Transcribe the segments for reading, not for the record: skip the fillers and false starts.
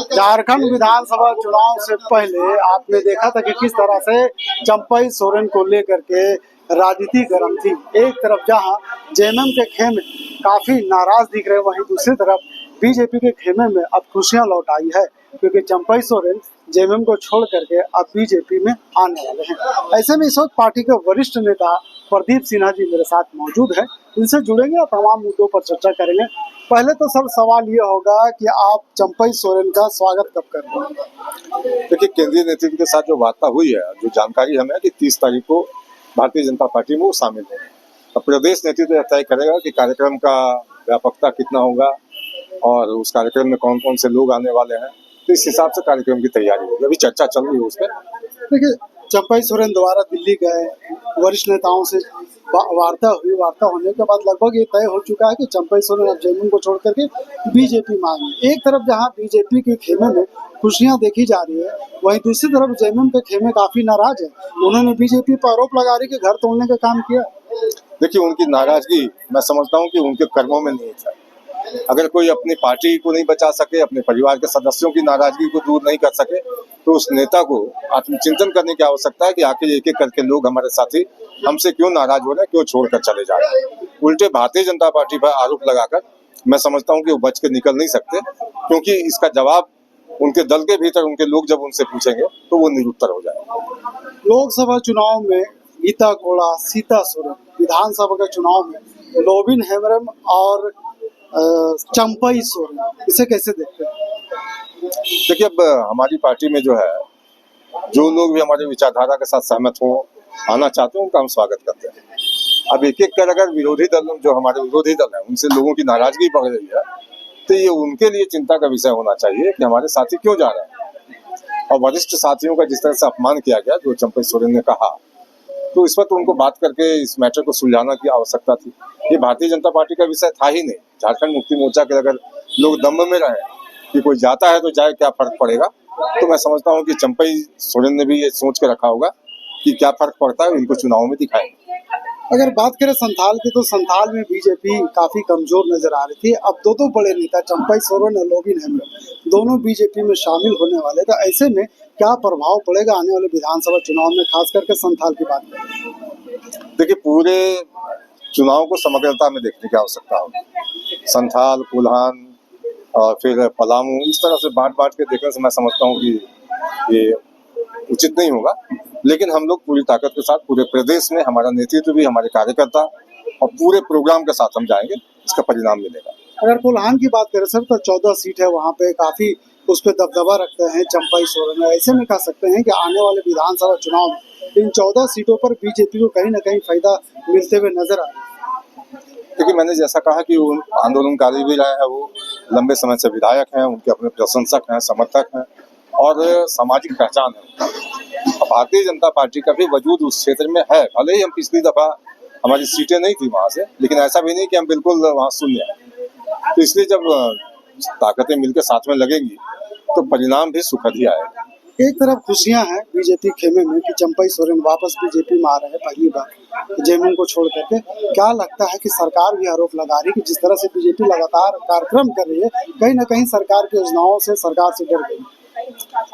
झारखंड विधानसभा चुनाव से पहले आपने देखा था कि किस तरह से चंपई सोरेन को लेकर के राजनीति गर्म थी। एक तरफ जहां जेएमएम के खेमे काफी नाराज दिख रहे, वहीं दूसरी तरफ बीजेपी के खेमे में अब खुशियां लौट आई है, क्योंकि चंपई सोरेन जेएमएम को छोड़ करके अब बीजेपी में आने वाले हैं। ऐसे में इस वक्त पार्टी के वरिष्ठ नेता प्रदीप सिन्हा जी मेरे साथ मौजूद हैं, इनसे जुड़ेंगे और तमाम मुद्दों पर चर्चा करेंगे। पहले तो सब सवाल ये होगा कि आप चंपई सोरेन का स्वागत कब कर रहे हैं? देखिए, केंद्रीय नेतृत्व के साथ जो वार्ता हुई है, जो जानकारी हमें है कि 30 तारीख को भारतीय जनता पार्टी में वो शामिल है। अब प्रदेश नेतृत्व तय करेगा कि कार्यक्रम का व्यापकता कितना होगा और उस कार्यक्रम में कौन कौन से लोग आने वाले हैं, तो इस हिसाब से कार्यक्रम की तैयारी होगी। अभी चर्चा चल रही है उस पर। देखिए, चंपई सोरेन दोबारा दिल्ली गए, वरिष्ठ नेताओं से वार्ता हुई। वार्ता होने के बाद लगभग ये तय हो चुका है कि चंपई सोरेन अब जेएमएम को छोड़ करके बीजेपी में आएंगे। एक तरफ जहां बीजेपी के खेमे में खुशियां देखी जा रही है, वहीं दूसरी तरफ जेएमएम के खेमे काफी नाराज है। उन्होंने बीजेपी पर आरोप लगा रही कि घर तोड़ने का काम किया। देखिए, उनकी नाराजगी मैं समझता हूँ कि उनके कर्मों में नहीं था। अगर कोई अपनी पार्टी को नहीं बचा सके, अपने परिवार के सदस्यों की नाराजगी को दूर नहीं कर सके, तो उस नेता को आत्मचिंतन करने की आवश्यकता है कि आखिर एक एक करके लोग, हमारे साथी, हमसे क्यों नाराज हो रहे हैं, क्यों छोड़कर चले जा रहे हैं। उल्टे भारतीय जनता पार्टी पर आरोप लगाकर मैं समझता हूँ कि वो बच के निकल नहीं सकते, क्योंकि इसका जवाब उनके दल के भीतर उनके लोग जब उनसे पूछेंगे तो वो निरुत्तर हो जाएगा। लोकसभा चुनाव में गीता कोड़ा, सीता सोरेन, विधानसभा के चुनाव में लोबिन हेम्ब्रम और चंपई सोरेन, इसे कैसे देखते हैं? देखिए, अब हमारी पार्टी में जो है, जो लोग भी हमारे विचारधारा के साथ सहमत हो, आना चाहते हैं, उनका हम स्वागत करते हैं। अब एक एक कर अगर विरोधी दल, जो हमारे विरोधी दल है, उनसे लोगों की नाराजगी बढ़ रही है, तो ये उनके लिए चिंता का विषय होना चाहिए कि हमारे साथी क्यों जा रहे हैं। और वरिष्ठ साथियों का जिस तरह से अपमान किया गया, जो चंपई सोरेन ने कहा, तो इस वक्त उनको बात करके इस मैटर को सुलझाना की आवश्यकता थी। ये भारतीय जनता पार्टी का विषय था ही नहीं। झारखंड मुक्ति मोर्चा के अगर लोग दम्भ में रहे कि कोई जाता है तो जाए, क्या फर्क पड़ेगा, तो मैं समझता हूँ कि चंपई सोरेन ने भी ये सोच के रखा होगा कि क्या फर्क पड़ता है, इनको चुनाव में दिखाएंगे। अगर बात करें संथाल की, तो संथाल में बीजेपी काफी कमजोर नजर आ रही थी। अब दो बड़े नेता चंपई सोरेन और लोबिन हेम्ब्रम दोनों बीजेपी में शामिल होने वाले, तो ऐसे में क्या प्रभाव पड़ेगा आने वाले विधानसभा चुनाव में, खास करके संथाल की बात करें? देखिए, पूरे चुनाव को समग्रता में देखने की आवश्यकता होगी। संथाल, कोल्हान और फिर पलामू, इस तरह से बांट के देखने से मैं समझता हूँ कि ये उचित नहीं होगा। लेकिन हम लोग पूरी ताकत के साथ पूरे प्रदेश में, हमारा नेतृत्व भी, हमारे कार्यकर्ता और पूरे प्रोग्राम के साथ हम जाएंगे, इसका परिणाम मिलेगा। अगर कोल्हान की बात करें सर, तो 14 सीट है, वहाँ पे काफी उस पर दबदबा रखते हैं चंपई सोरेन। ऐसे में कह सकते हैं कि आने वाले विधानसभा चुनाव में इन 14 सीटों पर बीजेपी को कहीं ना कहीं फायदा मिलते हुए नजर आ रहा है। देखिए, मैंने जैसा कहा कि वो आंदोलनकारी भी रहे हैं, वो लंबे समय से विधायक हैं, उनके अपने प्रशंसक हैं, समर्थक हैं और सामाजिक पहचान है। भारतीय जनता पार्टी का भी वजूद उस क्षेत्र में है। भले ही हम पिछली दफा हमारी सीटें नहीं थी वहां से, लेकिन ऐसा भी नहीं कि हम बिल्कुल वहां शून्य हैं। तो इसलिए जब ताकतें मिलकर साथ में लगेंगी तो परिणाम भी सुखद ही आएगा। एक तरफ खुशियां हैं बीजेपी खेमे में कि चंपई सोरेन वापस बीजेपी में आ रहे हैं पहली बार जेएमएम को छोड़ करके। क्या लगता है कि सरकार भी आरोप लगा रही है कि जिस तरह से बीजेपी लगातार कार्यक्रम कर रही है, कहीं ना कहीं सरकार की योजनाओं से सरकार से डर गई?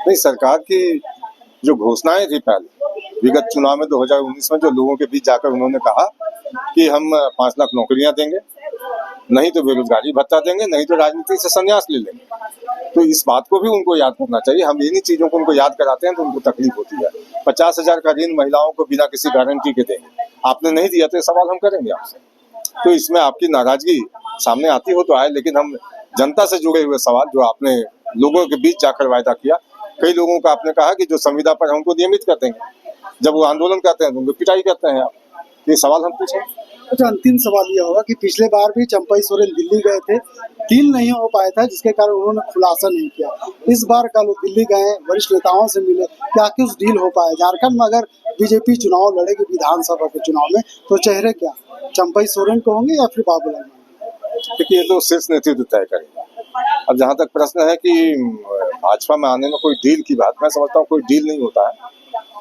नहीं, सरकार की जो घोषणाएं थी पहले विगत चुनाव में 2019 में, जो लोगों के बीच जाकर उन्होंने कहा कि हम 5 लाख नौकरियां देंगे, नहीं तो बेरोजगारी भत्ता देंगे, नहीं तो राजनीति से संन्यास ले लेंगे, तो इस बात को भी उनको याद करना चाहिए। हम इन्हीं चीजों को उनको याद कराते हैं तो उनको तकलीफ होती है। 50,000 का ऋण महिलाओं को बिना किसी गारंटी के देंगे, आपने नहीं दिया, तो ये सवाल हम करेंगे आपसे। तो इसमें आपकी नाराजगी सामने आती हो तो आए, लेकिन हम जनता से जुड़े हुए सवाल, जो आपने लोगों के बीच जाकर वायदा किया, कई लोगों को आपने कहा कि जो संविदा पर हमको नियमित कर देंगे, जब वो आंदोलन करते हैं तो उनको पिटाई करते हैं आप, ये सवाल हम पूछें। अच्छा, अंतिम सवाल ये होगा कि पिछले बार भी चंपई सोरेन दिल्ली गए थे, डील नहीं हो पाया था, जिसके कारण उन्होंने खुलासा नहीं किया। इस बार कल वो दिल्ली गए, वरिष्ठ नेताओं से मिले, क्या कुछ डील हो पाया? झारखंड में अगर बीजेपी चुनाव लड़ेगी विधानसभा के चुनाव में, तो चेहरे क्या चंपई सोरेन को होंगे या फिर बाबूलाल? देखिए, ये तो शीर्ष नेतृत्व तय करेगा। अब जहाँ तक प्रश्न है कि भाजपा में आने में कोई डील की बात, मैं समझता हूँ कोई डील नहीं होता है।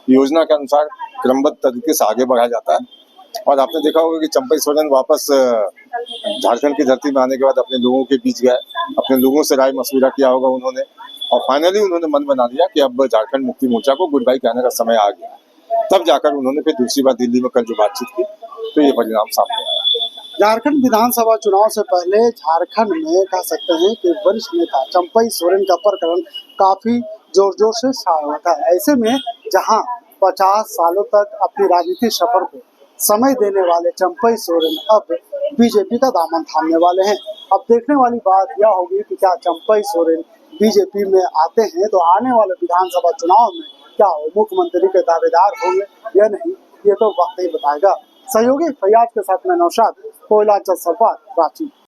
योजना के अनुसार क्रमबद्ध तरीके से आगे बढ़ाया जाता है। और आपने देखा होगा कि चंपई सोरेन वापस झारखंड की धरती में आने के बाद अपने लोगों के बीच गए, अपने लोगों से राय मशविरा किया होगा उन्होंने, और फाइनली उन्होंने मन बना लिया कि अब झारखंड मुक्ति मोर्चा को गुड बाय कहने का समय आ गया। तब जाकर उन्होंने फिर दूसरी बार दिल्ली में कल जो बातचीत की तो ये परिणाम सामने आया। झारखंड विधानसभा चुनाव से पहले झारखंड में कह सकते हैं कि वरिष्ठ नेता चंपई सोरेन का प्रकरण काफी जोर जोर से छाया हुआ था। ऐसे में जहां 50 सालों तक अपनी राजनीतिक सफर को समय देने वाले चंपई सोरेन अब बीजेपी का दामन थामने वाले हैं। अब देखने वाली बात यह होगी कि क्या चंपई सोरेन बीजेपी में आते हैं तो आने वाले विधानसभा चुनाव में क्या वो मुख्यमंत्री के दावेदार होंगे या नहीं, ये तो वक्त ही बताएगा। सहयोगी फैयाज के साथ मैं नौशाद, कोयलांचल संवाद, रांची।